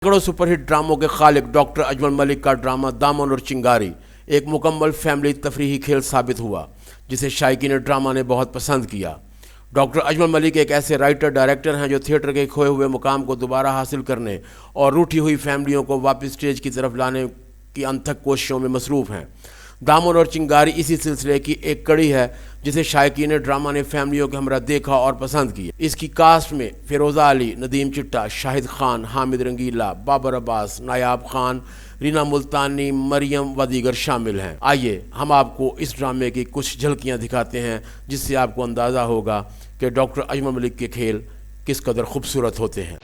सैकड़ों सुपरहिट ड्रामों के खालिक डॉक्टर अजमल मलिक का ड्रामा दामन और चिंगारी एक मुकम्मल फैमिली तफरीही खेल साबित हुआ, जिसे शायकीन ड्रामा ने बहुत पसंद किया। डॉक्टर अजमल मलिक एक ऐसे राइटर डायरेक्टर हैं जो थिएटर के खोए हुए मुकाम को दोबारा हासिल करने और रूठी हुई फैमिलियों को वापस स्टेज की तरफ लाने की अनथक कोशिशों में मसरूफ़ हैं। दामन और चिंगारी इसी सिलसिले की एक कड़ी है जिसे शायकीन ड्रामा ने फैमिलियों के हमरा देखा और पसंद किया। इसकी कास्ट में फिरोज़ा अली, नदीम चिट्टा, शाहिद खान, हामिद रंगीला, बाबर अब्बास, नायाब खान, रीना मुल्तानी, मरियम व दीगर शामिल हैं। आइए हम आपको इस ड्रामे की कुछ झलकियाँ दिखाते हैं जिससे आपको अंदाज़ा होगा कि डॉक्टर अजमल मलिक के खेल किस कदर खूबसूरत होते हैं।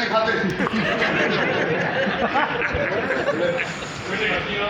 खाते ਬੇਟੇ ਕਰਦੀਆਂ